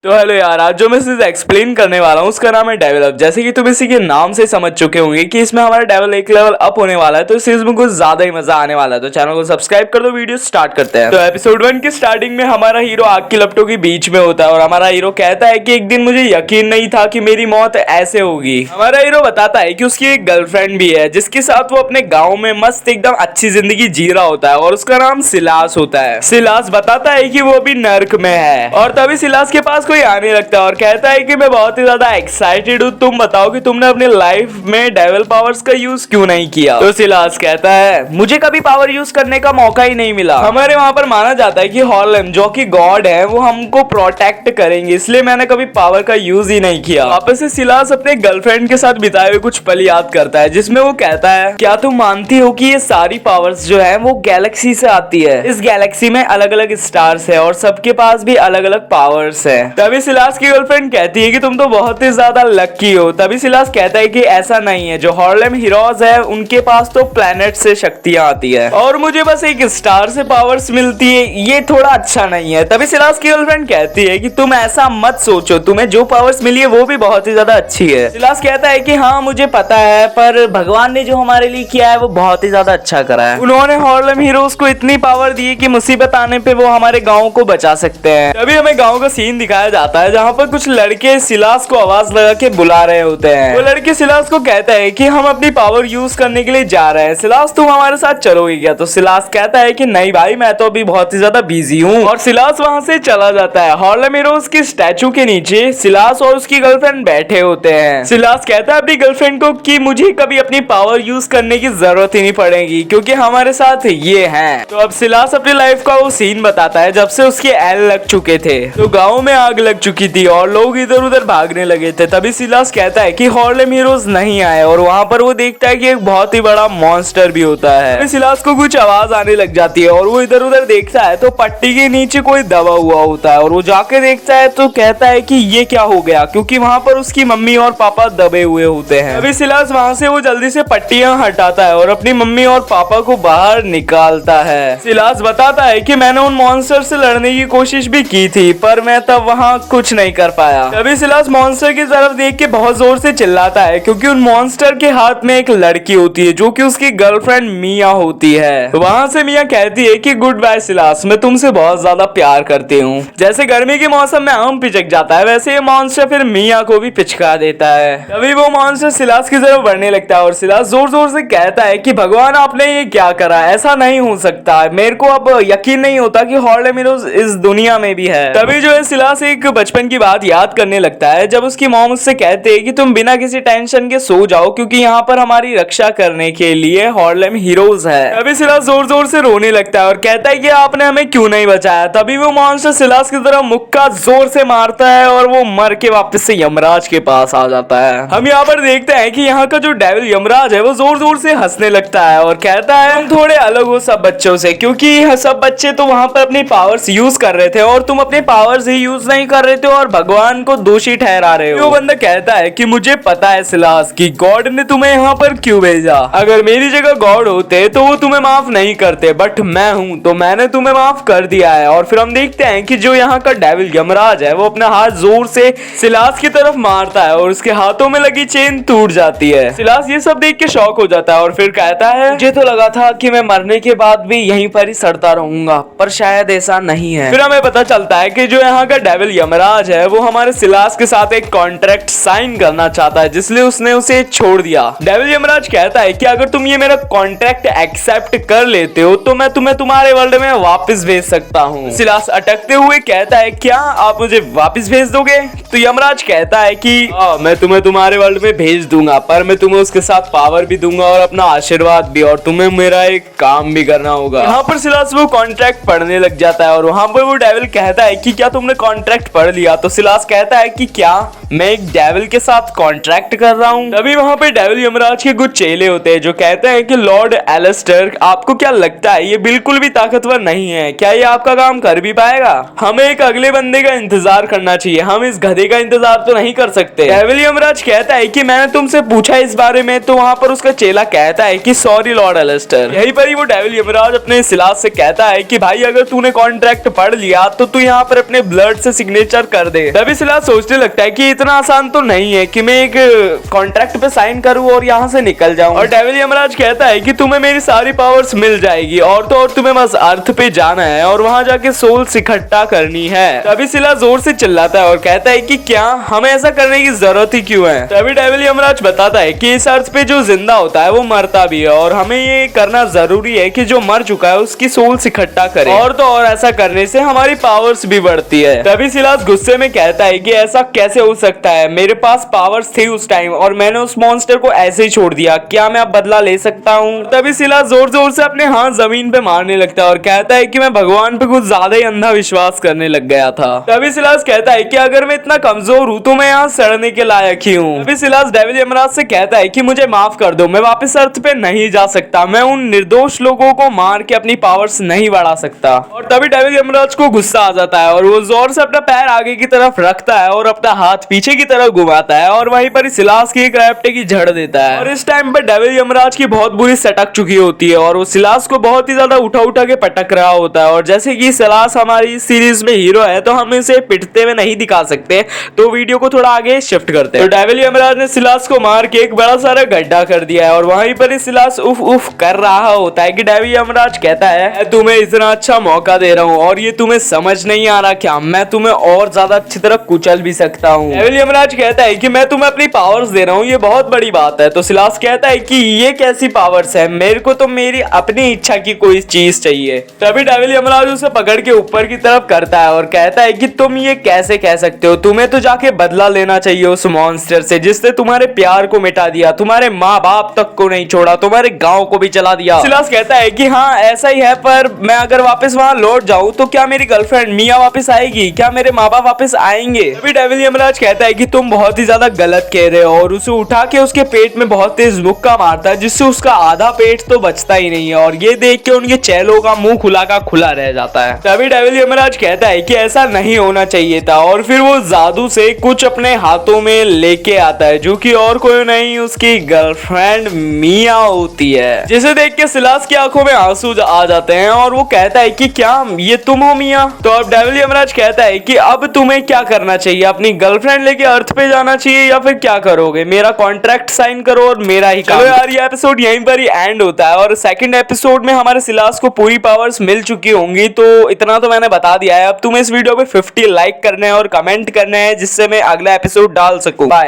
तो हेलो यार, आज जो मैं चीज एक्सप्लेन करने वाला हूँ उसका नाम है डेवलप। जैसे कि तुम इसी के नाम से समझ चुके होंगे कि इसमें हमारा डेवल एक लेवल अप होने वाला है, तो इस चीज में कुछ ज्यादा ही मजा आने वाला है। तो चैनल को सब्सक्राइब कर दो, वीडियो स्टार्ट करते हैं। तो एपिसोड 1 की स्टार्टिंग में हमारा हीरो आग की लपटों के बीच में होता है और हमारा हीरो कहता है कि एक दिन मुझे यकीन नहीं था कि मेरी मौत ऐसे होगी। हमारा हीरो बताता है कि उसकी एक गर्लफ्रेंड भी है जिसके साथ वो अपने गाँव में मस्त एकदम अच्छी जिंदगी जी रहा होता है और उसका नाम सिलास होता है। सिलास बताता है कि वो अभी नर्क में है और तभी सिलास के पास कोई आने लगता है और कहता है कि मैं बहुत ही ज्यादा एक्साइटेड हूँ, तुम बताओ कि तुमने अपने लाइफ में डेविल पावर्स का यूज क्यों नहीं किया। तो सिलास कहता है मुझे कभी पावर यूज करने का मौका ही नहीं मिला। हमारे वहां पर माना जाता है कि हॉर्लेम जो कि गॉड है वो हमको प्रोटेक्ट करेंगे, इसलिए मैंने कभी पावर का यूज ही नहीं किया। वापस से सिलास अपने गर्लफ्रेंड के साथ बिताए हुए कुछ पल याद करता है जिसमें वो कहता है क्या तुम मानती हो कि ये सारी पावर्स जो है वो गैलेक्सी से आती है। इस गैलेक्सी में अलग अलग स्टार्स है और सबके पास भी अलग अलग पावर्स है। तभी सिलास की गर्लफ्रेंड कहती है कि तुम तो बहुत ही ज्यादा लकी हो। तभी सिलास कहता है कि ऐसा नहीं है, जो हॉर्लेम हीरोज है उनके पास तो प्लेनेट से शक्तियां आती है और मुझे बस एक स्टार से पावर्स मिलती है, ये थोड़ा अच्छा नहीं है। तभी सिलास की गर्लफ्रेंड कहती है कि तुम ऐसा मत सोचो, तुम्हें जो पावर्स मिली है वो भी बहुत ही ज्यादा अच्छी है। सिलास कहता है कि हाँ मुझे पता है, पर भगवान ने जो हमारे लिए किया है वो बहुत ही ज्यादा अच्छा करा है। उन्होंने हॉर्लेम हीरोज को इतनी पावर दी कि मुसीबत आने पे वो हमारे गाँव को बचा सकते हैं। तभी हमें गाँव का सीन दिखाया जाता है जहाँ पर कुछ लड़के सिलास को आवाज लगा के बुला रहे होते हैं। वो लड़के सिलास को कहता है कि हम अपनी पावर यूज करने के लिए जा रहे हैं, सिलास तुम हमारे साथ चलोगे क्या। तो सिलास कहता है कि नहीं भाई, मैं तो अभी बहुत ही ज्यादा बिजी हूँ और सिलास वहाँ से चला जाता है। हॉर्लेम हीरोज की स्टैचू के नीचे सिलास और उसकी गर्लफ्रेंड बैठे होते हैं। सिलास कहता है अपनी गर्लफ्रेंड को कि मुझे कभी अपनी पावर यूज करने की जरूरत ही नहीं पड़ेगी क्योंकि हमारे साथ ये है। तो अब सिलास अपनी लाइफ का वो सीन बताता है जब से उसके एल लग चुके थे, तो गाँव में आग लग चुकी थी और लोग इधर उधर भागने लगे थे। तभी सिलास कहता है कि हॉर्लेम हीरोज नहीं आए और वहाँ पर वो देखता है कि एक बहुत ही बड़ा मॉन्स्टर भी होता है। सिलास को कुछ आवाज आने लग जाती है और वो इधर उधर देखता है तो पट्टी के नीचे कोई दबा हुआ होता है और वो जाके देखता है तो कहता है कि ये क्या हो गया, क्योंकि वहाँ पर उसकी मम्मी और पापा दबे हुए होते हैं। अभी सिलास वहाँ से वो जल्दी से पट्टियां हटाता है और अपनी मम्मी और पापा को बाहर निकालता है। सिलास बताता है कि मैंने उन मॉन्स्टर से लड़ने की कोशिश भी की थी पर मैं तब वहाँ कुछ नहीं कर पाया। तभी सिलास मॉन्स्टर की तरफ देख के बहुत जोर से चिल्लाता है क्योंकि उन मॉन्स्टर के हाथ में एक लड़की होती है जो कि उसकी गर्लफ्रेंड मिया होती है। वहां से मिया कहती है कि गुड बाय सिलास, मैं तुमसे बहुत ज्यादा प्यार करती हूँ। जैसे गर्मी के मौसम में आम पिचक जाता है वैसे ये मॉन्स्टर फिर मिया को भी पिचका देता है। तभी वो मॉन्स्टर सिलास की तरफ बढ़ने लगता है और सिलास जोर जोर से कहता है कि भगवान आपने ये क्या करा, ऐसा नहीं हो सकता, मेरे को अब यकीन नहीं होता कि हॉर्लेम हीरोज इस दुनिया में भी है। तभी जो है सिलास एक बचपन की बात याद करने लगता है जब उसकी मॉम उससे कहते हैं कि तुम बिना किसी टेंशन के सो जाओ क्योंकि यहाँ पर हमारी रक्षा करने के लिए हॉर्लेम हीरोज है। तभी सिलास जोर जोर से रोने लगता है और कहता है कि आपने हमें क्यों नहीं बचाया। तभी वो मॉन्स्टर सिलास की तरफ मुक्का जोर से मारता है और वो मर के वापस से यमराज के पास आ जाता है। हम यहाँ पर देखते हैं कि यहाँ का जो डेविल यमराज है वो जोर जोर से हंसने लगता है और कहता है तुम थोड़े अलग हो सब बच्चों से, क्योंकि सब बच्चे तो वहाँ पर अपनी पावर्स यूज कर रहे थे और तुम अपने पावर्स ही यूज नहीं कर रहे थे और भगवान को दोषी ठहरा रहे हो। वो बंदा कहता है कि मुझे पता है सिलास कि गॉड ने तुम्हें यहाँ पर क्यों भेजा, अगर मेरी जगह गॉड होते तो वो तुम्हें माफ नहीं करते, बट मैं हूँ तो मैंने तुम्हें माफ कर दिया है। और फिर हम देखते हैं कि जो यहाँ का डेविल यमराज है वो अपना हाथ जोर से सिलास की तरफ मारता है और उसके हाथों में लगी चेन टूट जाती है। सिलास ये सब देख के शॉक हो जाता है और फिर कहता है मुझे तो लगा था कि मैं मरने के बाद भी यहीं पर ही सड़ता रहूंगा, पर शायद ऐसा नहीं है। फिर हमें पता चलता है कि जो यहाँ का डेविल यमराज है वो हमारे सिलास के साथ एक कॉन्ट्रैक्ट साइन करना चाहता है जिसलिए उसने उसे छोड़ दिया। डेविल यमराज कहता है कि अगर तुम ये मेरा कॉन्ट्रैक्ट एक्सेप्ट कर लेते हो तो मैं तुम्हें तुम्हारे वर्ल्ड में वापस भेज सकता हूँ। सिलास अटकते हुए कहता है क्या आप मुझे वापस भेज दोगे। तो यमराज कहता है कि मैं तुम्हें तुम्हारे वर्ल्ड में भेज दूंगा, पर मैं तुम्हें उसके साथ पावर भी दूंगा और अपना आशीर्वाद भी, और तुम्हें मेरा एक काम भी करना होगा। यहाँ पर सिलास वो कॉन्ट्रैक्ट पढ़ने लग जाता है और वहाँ पर वो डेविल कहता है कि क्या तुमने कॉन्ट्रैक्ट पढ़ लिया। तो सिलास कहता है कि क्या मैं एक डेविल के साथ कॉन्ट्रैक्ट कर रहा हूँ। तभी वहाँ पे डेविल यमराज के कुछ चेले होते हैं जो कहते हैं कि लॉर्ड एलिस्टर आपको क्या लगता है ये बिल्कुल भी ताकतवर नहीं है, क्या ये आपका काम कर भी पाएगा। हमें एक अगले बंदे का इंतजार करना चाहिए, हम इस गधे का इंतजार तो नहीं कर सकते। डेविल यमराज कहता है कि मैंने तुमसे पूछा इस बारे में। तो वहाँ पर उसका चेला कहता है कि सॉरी लॉर्ड एलिस्टर। यहीं पर ही वो डेविल यमराज अपने सिलास से कहता है कि भाई अगर तूने कॉन्ट्रैक्ट पढ़ लिया तो तू यहाँ पर अपने ब्लड से सिग्नेचर कर दे। तभी सिलास सोचने लगता है कि इतना आसान तो नहीं है कि मैं एक कॉन्ट्रैक्ट पे साइन करूं और यहाँ से निकल जाऊं। और डेविल यमराज कहता है कि तुम्हें मेरी सारी पावर्स मिल जाएगी और तो और तुम्हें बस अर्थ पे जाना है और वहां जाके सोल्स इकट्ठा करनी है। तभी सिलास जोर से चिल्लाता है और कहता है कि क्या हमें ऐसा करने की जरूरत ही क्यों है। तभी डेविल यमराज बताता है कि इस अर्थ पे जो जिंदा होता है वो मरता भी है और हमें ये करना जरूरी है कि जो मर चुका है उसकी सोल्स इकट्ठा करे और तो और ऐसा करने से हमारी पावर्स भी बढ़ती है। तभी सिलास गुस्से में कहता है कि ऐसा कैसे हो सकता है, मेरे पास पावर्स थी उस टाइम और मैंने उस मॉन्स्टर को ऐसे ही छोड़ दिया, क्या मैं अब बदला ले सकता हूँ। तभी सिलास जोर जोर से अपने हाथ जमीन पे मारने लगता है और कहता है कि मैं भगवान पे कुछ ज्यादा ही अंधा विश्वास करने लग गया था। तभी सिलास कहता है कि अगर मैं इतना कमजोर हूँ तो मैं यहाँ सड़ने के लायक ही हूँ। तभी सिलास डेविल यमराज से कहता है कि मुझे माफ कर दो, मैं वापस अर्थ पे नहीं जा सकता, मैं उन निर्दोष लोगों को मार के अपनी पावर्स नहीं बढ़ा सकता। और तभी डेविल यमराज को गुस्सा आ जाता है और वो जोर से अपना पैर आगे की तरफ रखता है और अपना हाथ पीछे की तरफ घुमाता है और वहीं पर सिलास की एक रैप्टे की झड़ देता है। और इस टाइम पर डेविल यमराज की बहुत बुरी सटक चुकी होती है और वो सिलास को बहुत ही ज्यादा उठा उठा के पटक रहा होता है। और जैसे कि सिलास हमारी सीरीज में हीरो है तो हम इसे पिटते हुए नहीं दिखा सकते, तो वीडियो को थोड़ा आगे शिफ्ट करते हैं। तो डेविल यमराज ने सिलास को मार के एक बड़ा सारा गड्ढा कर दिया है और वहीं पर सिलास उफ उफ कर रहा होता है कि डेविल यमराज कहता है तुम्हें इतना अच्छा मौका दे रहा हूँ और ये तुम्हें समझ नहीं आ रहा क्या, मैं तुम्हें और ज्यादा अच्छी तरह कुचल भी सकता हूँ। डेविल यमराज कहता है कि मैं तुम्हें अपनी पावर्स दे रहा हूँ, ये बहुत बड़ी बात है। तो सिलास कहता है कि ये कैसी पावर्स है, मेरे को तो मेरी अपनी इच्छा की कोई चीज चाहिए। तभी डेविल यमराज उसे पकड़ के ऊपर की तरफ करता है और कहता है कि तुम ये कैसे कह सकते हो, तुम्हें तो जाके बदला लेना चाहिए उस मॉन्स्टर से जिसने तुम्हारे प्यार को मिटा दिया, तुम्हारे माँ बाप तक को नहीं छोड़ा, तुम्हारे गांव को भी चला दिया। सिलास कहता है कि हाँ ऐसा ही है, पर मैं अगर वापस वहां लौट जाऊं तो क्या मेरी गर्लफ्रेंड मिया वापस आएगी, क्या मेरे माँ बाप वापस आएंगे। तभी डेविल यमराज कहता है कि तुम बहुत ही ज्यादा गलत कह रहे हो और उसे उठा के उसके पेट में बहुत तेज मुक्का मारता है जिससे उसका आधा पेट तो बचता ही नहीं है और ये देख के उनके चेलों का मुंह खुला का खुला रह जाता है। तभी डेविल यमराज कहता है कि ऐसा नहीं होना चाहिए था और फिर वो जादू से कुछ अपने हाथों में लेके आता है जो कि और कोई नहीं उसकी गर्लफ्रेंड मिया होती है, जिसे देख के सिलास की आंखों में आंसू आ जाते हैं और वो कहता है कि क्या ये तुम हो मिया। तो अब डेविल यमराज कहता है कि अब तुम्हें क्या करना चाहिए, अपनी गर्लफ्रेंड लेके अर्थ पे जाना चाहिए या फिर क्या करोगे, मेरा कॉन्ट्रैक्ट साइन करो और मेरा ही काम। चलो यार ये एपिसोड यहीं पर ही एंड होता है और सेकंड एपिसोड में हमारे सिलास को पूरी पावर्स मिल चुकी होंगी, तो इतना तो मैंने बता दिया है। अब तुम्हें इस वीडियो पे 50 लाइक करने हैं और कमेंट करने हैं जिससे मैं अगला एपिसोड डाल सकूं। बाय।